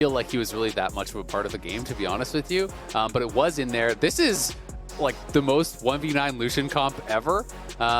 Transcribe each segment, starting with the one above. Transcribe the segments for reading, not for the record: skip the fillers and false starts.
feel like he was really that much of a part of the game, to be honest with you. But it was in there. This is like the most 1v9 Lucian comp ever.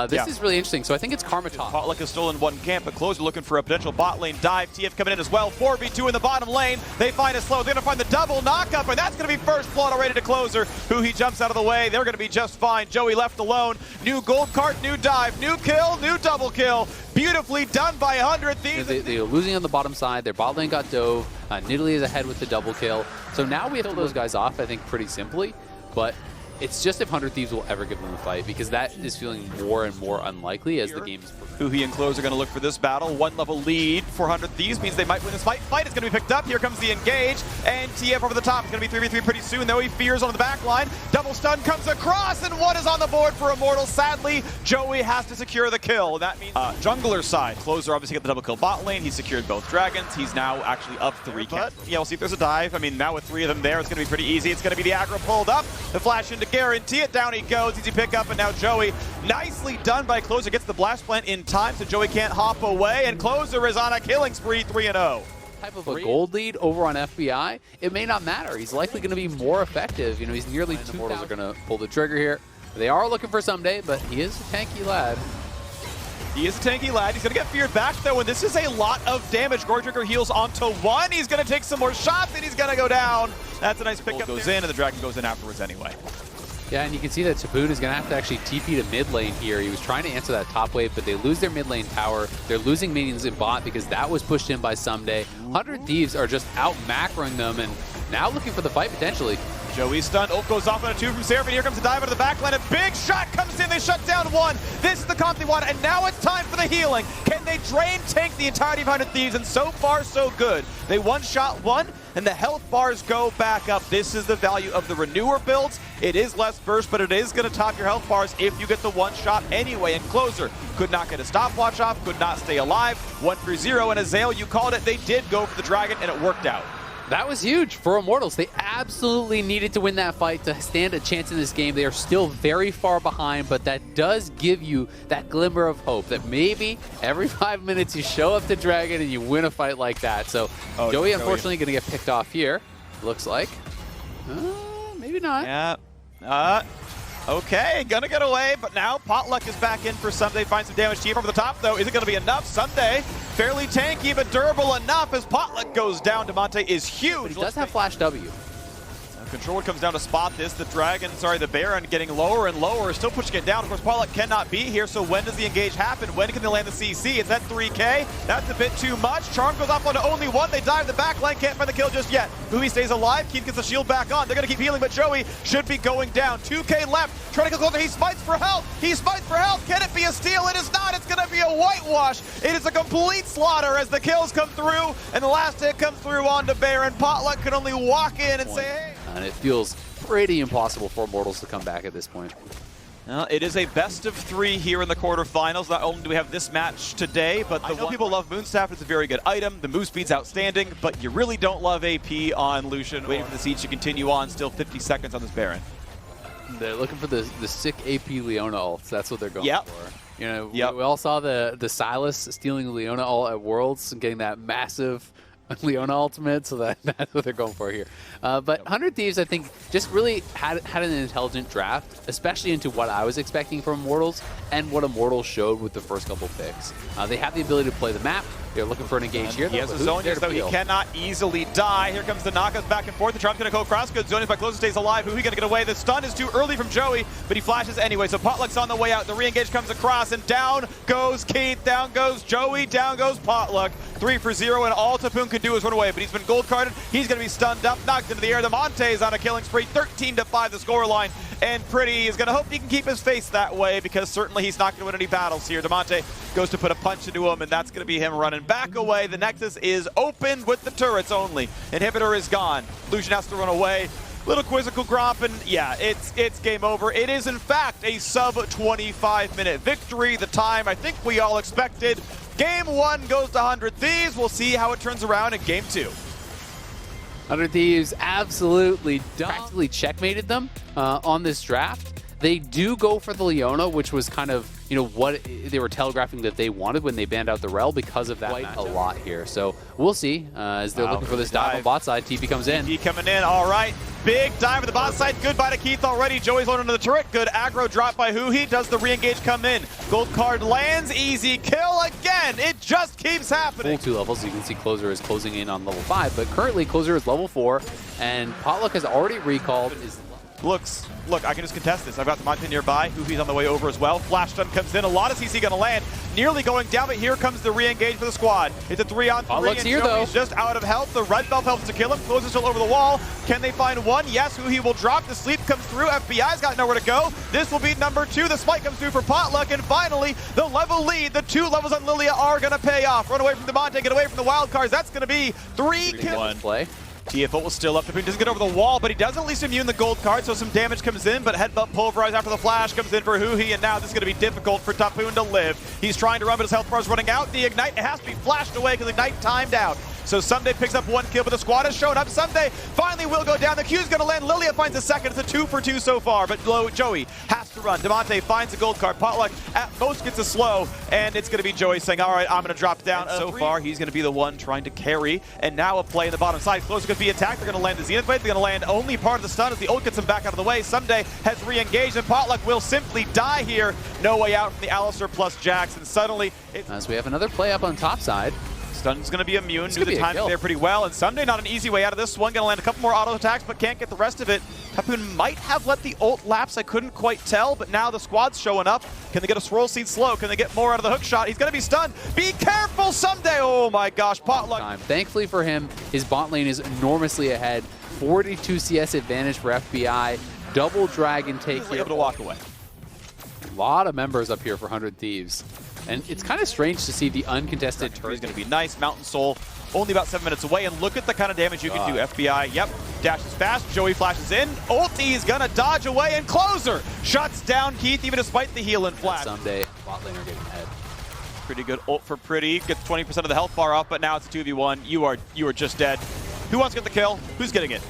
This is really interesting. So I think it's Karma top. Potluck has stolen one camp, but Closer looking for a potential bot lane dive. TF coming in as well. 4v2 in the bottom lane. They find a slow. They're going to find the double knockup, and that's going to be first blood already to Closer, who he jumps out of the way. They're going to be just fine. Joey left alone. New gold cart, new dive, new kill, new double kill. Beautifully done by 100 Thieves. They're losing on the bottom side. Their bot lane got dove. Nidalee is ahead with the double kill. So now we have to kill those guys off, I think, pretty simply. But it's just if 100 Thieves will ever give them a fight, because that is feeling more and more unlikely as the game's progressing. Huhi and Close are going to look for this battle. 1 level lead for 100 Thieves means they might win this fight. Fight is going to be picked up. Here comes the engage, and TF over the top. It's going to be 3v3 pretty soon, though. He fears on the back line. Double stun comes across, and what is on the board for Immortals? Sadly, Joey has to secure the kill. That means jungler side. Closer obviously got the double kill bot lane. He secured both dragons. He's now actually up 3 camps. Yeah, we'll see if there's a dive. I mean, now with 3 of them there, it's going to be pretty easy. It's going to be the aggro pulled up. The flash in to guarantee it. Down he goes. Easy pick up, and now Joey, nicely done by Closer, gets the blast plant in time, so Joey can't hop away, and Closer is on a killing spree, 3-0. Type of a gold lead over on FBI, it may not matter. He's likely going to be more effective. You know, he's nearly 2,000. Immortals are going to pull the trigger here. They are looking for someday, but he is a tanky lad. He is a tanky lad. He's going to get feared back, though, and this is a lot of damage. Gore Trigger heals onto 1. He's going to take some more shots, and he's going to go down. That's a nice pickup. Goes in, and the dragon goes in afterwards anyway. Yeah, and you can see that Taboon is going to have to actually TP to mid lane here. He was trying to answer that top wave, but they lose their mid lane tower. They're losing minions in bot because that was pushed in by Someday. 100 Thieves are just out macroing them and now looking for the fight potentially. Joey stunned. Ult goes off on a 2 from Seraphine. Here comes the dive out of the backline. A big shot comes in. They shut down 1. This is the comp they want, and now it's time for the healing. Can they drain tank the entirety of 100 Thieves? And so far, so good. They one-shot 1, and the health bars go back up. This is the value of the Renewer builds. It is less burst, but it is going to top your health bars if you get the one shot anyway. And Closer could not get a stopwatch off, could not stay alive. 1-3-0, and Azale, you called it. They did go for the dragon, and it worked out. That was huge for Immortals. They absolutely needed to win that fight to stand a chance in this game. They are still very far behind, but that does give you that glimmer of hope that maybe every 5 minutes you show up to Dragon and you win a fight like that. So Joey unfortunately going to get picked off here, looks like. Maybe not. Yeah. Okay, gonna get away, but now Potluck is back in for Sunday. Finds some damage. TF over the top, though. Is it gonna be enough? Sunday, fairly tanky, but durable enough as Potluck goes down. Demonte is huge. But he does have Flash W. Controller comes down to spot this. The Baron getting lower and lower, still pushing it down. Of course, Potluck cannot be here, so when does the engage happen? When can they land the CC? It's at 3K. That's a bit too much. Charm goes off onto only 1. They dive the back line, can't find the kill just yet. Huhi stays alive. Keith gets the shield back on. They're going to keep healing, but Joey should be going down. 2K left. Trying to get closer. He smites for health. He smites for health. Can it be a steal? It is not. It's going to be a whitewash. It is a complete slaughter as the kills come through, and the last hit comes through onto Baron. Potluck can only walk in and say, hey. And it feels pretty impossible for Immortals to come back at this point. It is a best of 3 here in the quarterfinals. Not only do we have this match today, but I know people love Moonstaff. It's a very good item. The move speed's outstanding, but you really don't love AP on Lucian. Waiting for the siege to continue on. Still 50 seconds on this Baron. They're looking for the sick AP Leona ults. That's what they're going for. You know, we all saw the Silas stealing the Leona ult at Worlds and getting that massive Leona ultimate, so that's what they're going for here. But 100 Thieves, I think, just really had an intelligent draft, especially into what I was expecting from Immortals and what Immortals showed with the first couple picks. They have the ability to play the map. They're looking for an engage here. He has a Zonius, though he cannot easily die. Here comes the knockouts back and forth. The Trump's going to go across. Good Zonius by Closer stays alive. Who he going to get away? The stun is too early from Joey, but he flashes anyway. So Potluck's on the way out. The re-engage comes across, and down goes Keith. Down goes Joey. Down goes Potluck. 3-0, and all Taboon can do is run away. But he's been gold carded. He's going to be stunned up, knocked into the air. The Monte is on a killing spree. 13-5 the scoreline. And Pretty is going to hope he can keep his face that way, because certainly he's not going to win any battles here. Demonte goes to put a punch into him, and that's going to be him running back away. The Nexus is open with the turrets only. Inhibitor is gone. Lucian has to run away. Little quizzical gromp, and yeah, it's game over. It is, in fact, a sub-25-minute victory. The time I think we all expected. Game 1 goes to 100 Thieves. We'll see how it turns around in Game 2. 100 Thieves absolutely practically checkmated them on this draft. They do go for the Leona, which was kind of, you know, what they were telegraphing that they wanted when they banned out the Rel because of that quite a lot here. So we'll see as they're looking for this dive on bot side. TP comes in. TP coming in, all right. Big dive for the bot side. Goodbye to Keith already. Joey's loaded into the turret. Good aggro drop by Huhi. Does the re-engage come in? Gold card lands. Easy kill again. It just keeps happening. Full 2 levels. You can see Closer is closing in on level 5, but currently Closer is level 4, and Potluck has already recalled. Look, I can just contest this. I've got the Monte nearby. Huhi's on the way over as well. Flash stun comes in. A lot of CC going to land. Nearly going down, but here comes the re-engage for the squad. It's a 3-on-3, Potluck's here, though. He's just out of health. The red buff helps to kill him. Closer still over the wall. Can they find one? Yes, Huhi will drop. The sleep comes through. FBI's got nowhere to go. This will be number 2. The spike comes through for Potluck, and finally, the level lead. The 2 levels on Lilia are going to pay off. Run away from the Monte, get away from the wild cards. That's going to be 3 kills. Play. TFO was still up. Tapoon doesn't get over the wall, but he does at least immune the gold card, so some damage comes in, but headbutt pulverize after the flash comes in for Huhi, and now this is going to be difficult for Tapoon to live. He's trying to run, but his health bar is running out. The Ignite has to be flashed away because Ignite timed out. So Someday picks up 1 kill, but the squad has shown up. Someday finally will go down. The Q's going to land. Lilia finds a second. It's a 2 for 2 so far, but Joey has to run. Demonte finds a gold card. Potluck at most gets a slow, and it's going to be Joey saying, all right, I'm going to drop down. So far, he's going to be the one trying to carry, and now a play in the bottom side. Closer going to be attacked. They're going to land the Zenith Blade. They're going to land only part of the stun as the ult gets him back out of the way. Someday has re-engaged, and Potluck will simply die here. No way out from the Alistar plus Jax, and suddenly... As we have another play up on top side. Stun's going to be immune. Knew the timing there pretty well. And Someday not an easy way out of this one. Going to land a couple more auto attacks, but can't get the rest of it. Tapoon might have let the ult lapse. I couldn't quite tell, but now the squad's showing up. Can they get a swirl seed slow? Can they get more out of the hook shot? He's going to be stunned. Be careful, Someday. Oh my gosh, Potluck. Thankfully for him, his bot lane is enormously ahead. 42 CS advantage for FBI. Double dragon take here. Able to walk away. A lot of members up here for 100 Thieves. And it's kind of strange to see the uncontested turret. He's going to be nice. Mountain Soul only about 7 minutes away. And look at the kind of damage you can do. FBI, yep, dashes fast. Joey flashes in. Ulti is going to dodge away. And Closer shuts down Keith even despite the heal and flash. Someday, bot laner getting ahead. Pretty good ult for Pretty. Gets 20% of the health bar off, but now it's a 2v1. You are just dead. Who wants to get the kill? Who's getting it?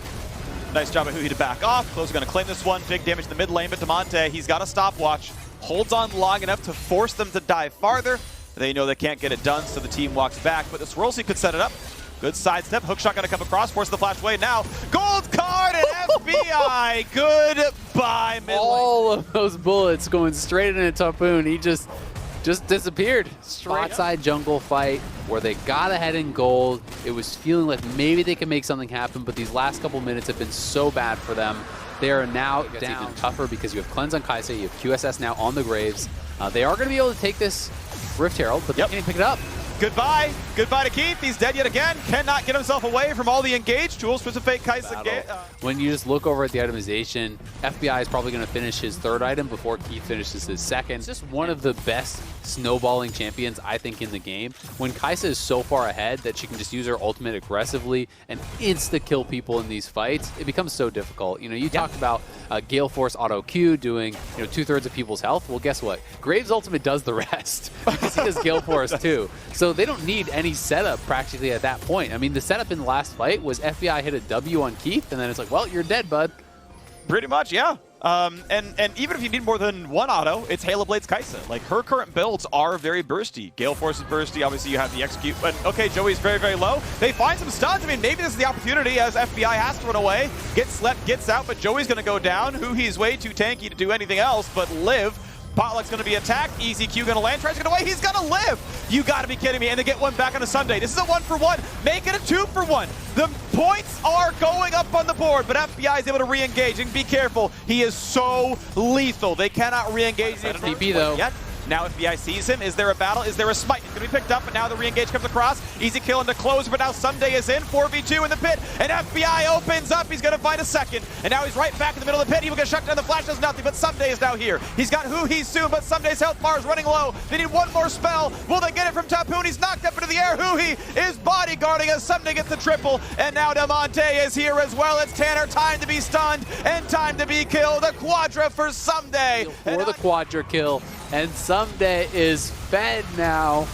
Nice job at Huhi to back off. Closer going to claim this one. Big damage in the mid lane, but Demonte, he's got a stopwatch. Holds on long enough to force them to dive farther. They know they can't get it done, so the team walks back, but this Swirl Seed could set it up. Good sidestep. Hookshot going to come across, force the flash away. Now, gold card and FBI. Goodbye, mid lane. All of those bullets going straight into Tapoon. He just disappeared. Spot side jungle fight where they got ahead in gold. It was feeling like maybe they can make something happen, but these last couple minutes have been so bad for them. They are now down. Even tougher because you have Cleanse on Kaisa, you have QSS now on the Graves. They are going to be able to take this Rift Herald, but they can't pick it up. Goodbye. Goodbye to Keith. He's dead yet again. Cannot get himself away from all the engaged tools. Puts a fake Kaisa. When you just look over at the itemization, FBI is probably going to finish his 3rd item before Keith finishes his 2nd. It's just one of the best snowballing champions, I think, in the game. When Kaisa is so far ahead that she can just use her ultimate aggressively and insta-kill people in these fights, it becomes so difficult. You know, you talked about Gale Force auto Q doing, you know, 2/3 of people's health. Well, guess what? Graves' ultimate does the rest because he does Gale Force too. So they don't need any setup practically at that point. I mean, the setup in the last fight was FBI hit a W on Keith, and then it's like, well, you're dead, bud. Pretty much, yeah. And even if you need more than one auto, it's Halo Blade's Kaisa. Like, her current builds are very bursty. Gale Force is bursty. Obviously, you have the execute. But, okay, Joey's very, very low. They find some stuns. I mean, maybe this is the opportunity as FBI has to run away. Gets slept, gets out, but Joey's going to go down. Huhi's way too tanky to do anything else but live. Potluck's going to be attacked. Easy Q going to land. Tries to get away. He's going to live. You got to be kidding me. And they get one back on a Sunday. This is a 1-for-1. Make it a 2-for-1. The points are going up on the board, but FBI is able to re-engage. And be careful. He is so lethal. They cannot re-engage. TP, though. Yet. Now FBI sees him. Is there a battle? Is there a smite? He's going to be picked up, but now the re-engage comes across. Easy kill into Closer, but now Someday is in. 4v2 in the pit, and FBI opens up. He's going to find a second, and now he's right back in the middle of the pit. He will get shut down. The flash does nothing, but Someday is now here. He's got Huhi soon, but Someday's health bar is running low. They need one more spell. Will they get it from Tapoon? He's knocked up into the air. Huhi is bodyguarding as Someday gets the triple, and now Demonte is here as well. It's Tanner. Time to be stunned and time to be killed. A quadra for Someday. For the quadra kill. And Someday is fed now.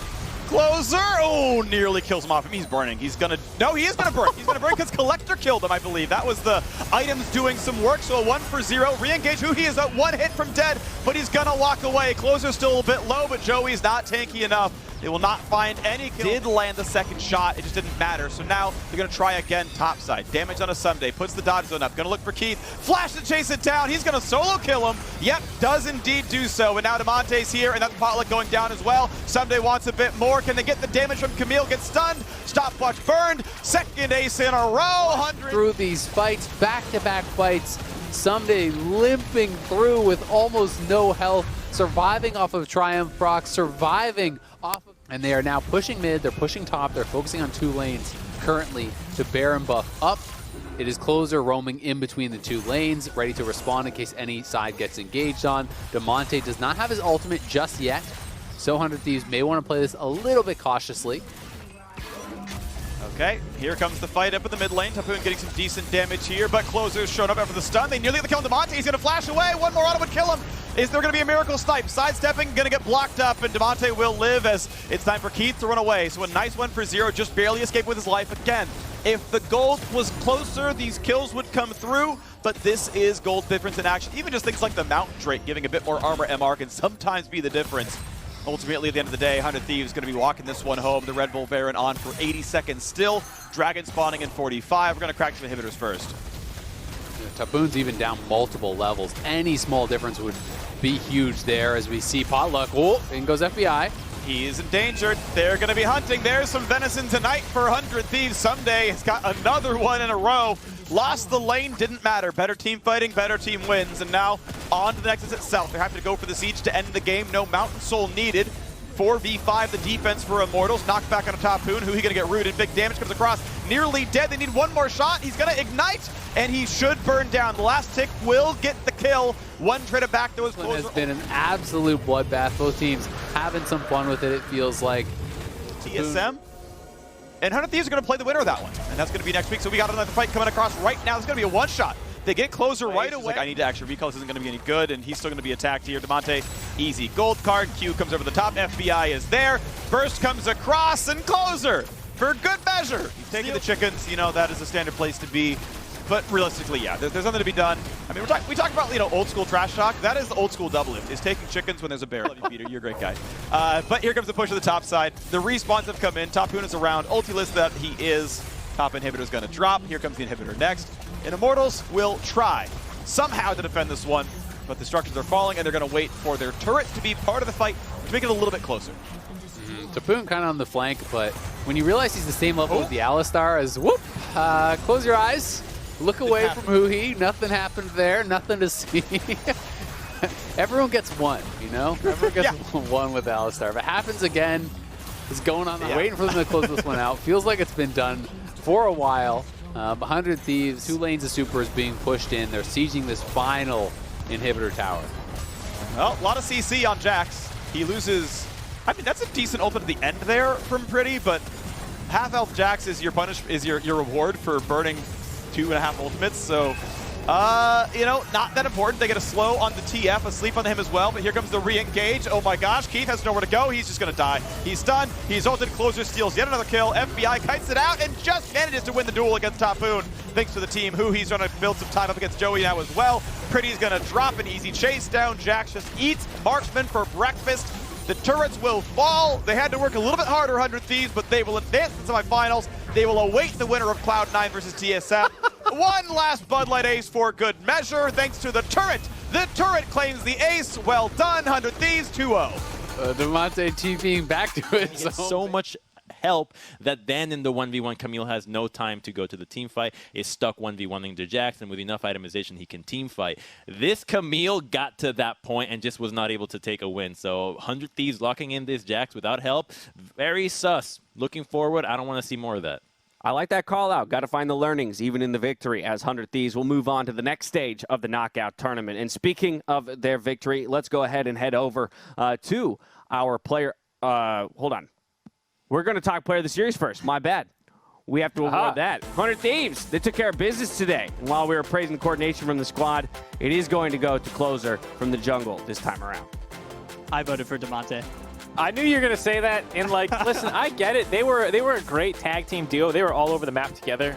Closer, oh, nearly kills him off. I mean, he's burning. He's gonna, no, he is gonna burn. He's gonna burn because Collector killed him, I believe. That was the items doing some work, so a 1-for-0. Re-engage who he is at 1 hit from dead, but he's gonna walk away. Closer's still a bit low, but Joey's not tanky enough. They will not find any kill. Did land the second shot, it just didn't matter. So now they're gonna try again topside. Damage on a Someday, puts the dodge zone up. Gonna look for Keith, flash to chase it down. He's gonna solo kill him. Yep, does indeed do so. And now Demonte's here, and that's Potluck going down as well. Someday wants a bit more. Can they get the damage from Camille? Gets stunned. Stopwatch burned. Second ace in a row. 100. Through these fights, back-to-back fights, Someday limping through with almost no health, surviving off of Triumph Proc, surviving off of, and they are now pushing mid, they're pushing top, they're focusing on 2 lanes currently to Baron buff up. It is Closer roaming in between the 2 lanes, ready to respond in case any side gets engaged on. Demonte does not have his ultimate just yet, so 100 Thieves may want to play this a little bit cautiously. Okay, here comes the fight up in the mid lane. Tapoon getting some decent damage here, but Closer's shown up after the stun. They nearly get the kill on Demonte. He's going to flash away. One more auto would kill him. Is there going to be a miracle snipe? Sidestepping, going to get blocked up, and Demonte will live as it's time for Keith to run away. So a nice 1-for-0, just barely escaped with his life. Again, if the gold was closer, these kills would come through, but this is gold difference in action. Even just things like the Mountain Drake giving a bit more armor MR can sometimes be the difference. Ultimately, at the end of the day, 100 Thieves going to be walking this one home. The Red Bull Baron on for 80 seconds still. Dragon spawning in 45. We're going to crack some inhibitors first. Yeah, Tapoon's even down multiple levels. Any small difference would be huge there as we see Potluck. Oh, in goes FBI. He is endangered. They're going to be hunting. There's some venison tonight for 100 Thieves. Someday has got another one in a row. Lost the lane, didn't matter. Better team fighting, better team wins. And now on to the Nexus itself. They're having to go for the siege to end the game. No Mountain Soul needed. 4v5 the defense for Immortals. Knocked back on a Tapoon. Who he gonna get rooted? Big damage comes across. Nearly dead. They need one more shot. He's gonna ignite, and he should burn down. The last tick will get the kill. One trade back that was closer. It has been an absolute bloodbath. Both teams having some fun with it, it feels like. TSM. And 100 Thieves are going to play the winner of that one. And that's going to be next week. So we got another fight coming across right now. It's going to be a one-shot. They get Closer right away. Like, I need to actually recall. This isn't going to be any good. And he's still going to be attacked here. Demonte, easy gold card. Q comes over the top. FBI is there. Burst comes across. And Closer, for good measure. He's taking the chickens. You know, that is a standard place to be. But realistically, yeah, there's nothing to be done. I mean, we talk about, you know, old school trash talk. That is the old school double lift, is taking chickens when there's a bear. Love you, Peter. You're a great guy. But here comes the push to the top side. The respawns have come in. Tapoon is around. Ulti-list that he is. Top inhibitor is going to drop. Here comes the inhibitor next. And Immortals will try somehow to defend this one, but the structures are falling, and they're going to wait for their turret to be part of the fight to make it a little bit closer. Tapoon kind of on the flank, but when you realize he's the same level as the Alistar as, whoop, close your eyes. Look away from Huhi. Nothing happened there. Nothing to see. Everyone gets one, you know? Everyone gets one with Alistar. If it happens again, it's going on. I'm waiting for them to close this one out. Feels like it's been done for a while. 100 Thieves, 2 lanes of supers being pushed in. They're sieging this final inhibitor tower. Well, a lot of CC on Jax. He loses. I mean, that's a decent ult at the end there from Pretty, but half health Jax is your your reward for burning 2.5 ultimates, so you know, not that important. They get a slow on the TF, a sleep on him as well, but here comes the re-engage. Oh my gosh, Keith has nowhere to go. He's just gonna die. He's stunned, he's ulted. Closer steals yet another kill. FBI kites it out and just manages to win the duel against Tapoon. Thanks to the team, who he's trying to build some time up against Joey now as well. Pretty's gonna drop an easy chase down. Jax just eats marksman for breakfast. The turrets will fall. They had to work a little bit harder, 100 Thieves, but they will advance to the semifinals. They will await the winner of Cloud9 versus TSM. One last Bud Light ace for good measure, thanks to the turret. The turret claims the ace. Well done, 100 Thieves, 2-0. Demonte TPing back to it. So much help that then in the 1v1, Camille has no time to go to the team fight, is stuck 1v1ing to Jax, and with enough itemization, he can team fight. This Camille got to that point and just was not able to take a win. So 100 Thieves locking in this Jax without help, very sus. Looking forward, I don't want to see more of that. I like that call out. Got to find the learnings, even in the victory, as 100 Thieves will move on to the next stage of the knockout tournament. And speaking of their victory, let's go ahead and head over to our player. Hold on. We're going to talk player of the series first. My bad. We have to award that. 100 Thieves, they took care of business today. And while we were praising the coordination from the squad, it is going to go to Closer from the jungle this time around. I voted for Demonte. I knew you were gonna say that, and like, listen, I get it. They were a great tag team duo. They were all over the map together.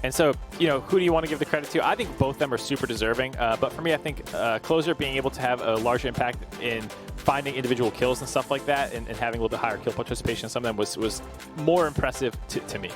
And so, you know, who do you want to give the credit to? I think both of them are super deserving. But for me, I think Closer being able to have a larger impact in finding individual kills and stuff like that, and having a little bit higher kill participation in some of them was more impressive to me.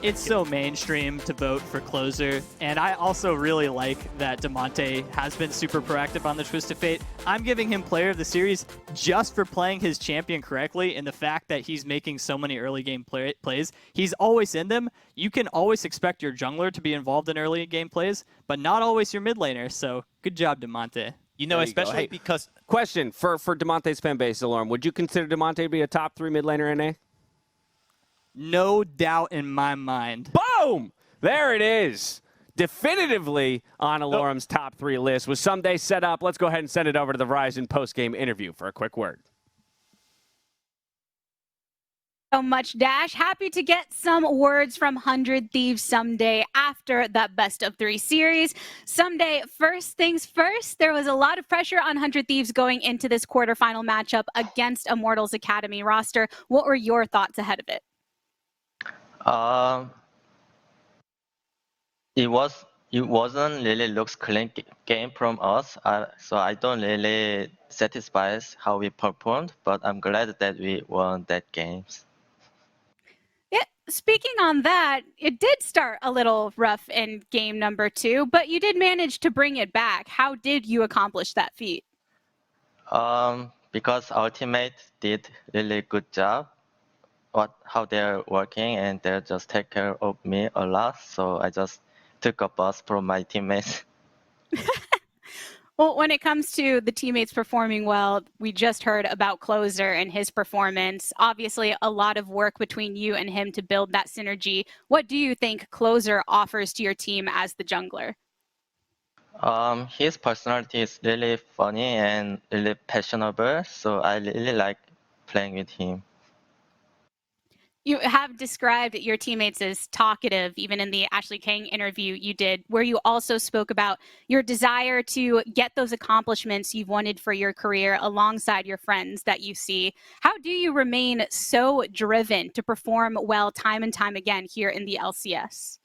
It's so mainstream to vote for Closer, and I also really like that Damonte has been super proactive on the Twist of Fate. I'm giving him Player of the Series just for playing his champion correctly, and the fact that he's making so many early game plays. He's always in them. You can always expect your jungler to be involved in early game plays, but not always your mid laner, so good job, Damonte. You know, especially because... Question for Damonte's fan base, Alarm. Would you consider Damonte to be a top 3 mid laner in NA? No doubt in my mind. Boom! There it is. Definitively on Alorum's top 3 list. Was someday set up. Let's go ahead and send it over to the Verizon post-game interview for a quick word. So much, Dash. Happy to get some words from 100 Thieves someday after that best of 3 series. Someday, first things first, there was a lot of pressure on 100 Thieves going into this quarterfinal matchup against Immortals Academy roster. What were your thoughts ahead of it? It wasn't really looks clean game from us, so I don't really satisfied how we performed, but I'm glad that we won that games. Yeah, speaking on that, it did start a little rough in game number 2, but you did manage to bring it back. How did you accomplish that feat? Because our teammates did really good job. How they're working, and they just take care of me a lot, so I just took a bus from my teammates. Well, when it comes to the teammates performing well, we just heard about Closer and his performance. Obviously, a lot of work between you and him to build that synergy. What do you think Closer offers to your team as the jungler? His personality is really funny and really passionate, so I really like playing with him. You have described your teammates as talkative, even in the Ashley Kang interview you did, where you also spoke about your desire to get those accomplishments you've wanted for your career alongside your friends that you see. How do you remain so driven to perform well time and time again here in the LCS?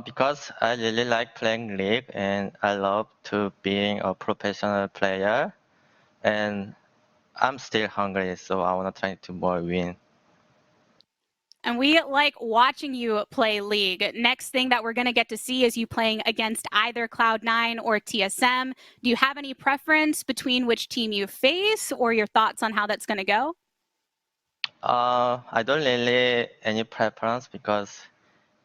Because I really like playing League, and I love to being a professional player, and I'm still hungry, so I want to try to more win. And we like watching you play League. Next thing that we're going to get to see is you playing against either Cloud9 or TSM. Do you have any preference between which team you face, or your thoughts on how that's going to go? I don't really any preference, because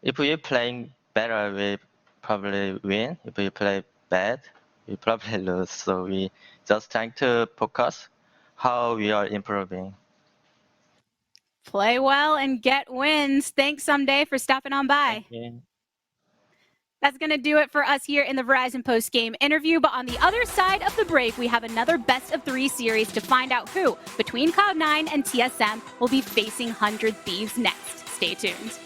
if we're playing better, we probably win. If we play bad, we probably lose. So we just trying to focus how we are improving. Play well and get wins. Thanks someday for stopping on by. That's going to do it for us here in the Verizon post-game interview. But on the other side of the break, we have another best of 3 series to find out who, between Cloud9 and TSM, will be facing 100 Thieves next. Stay tuned.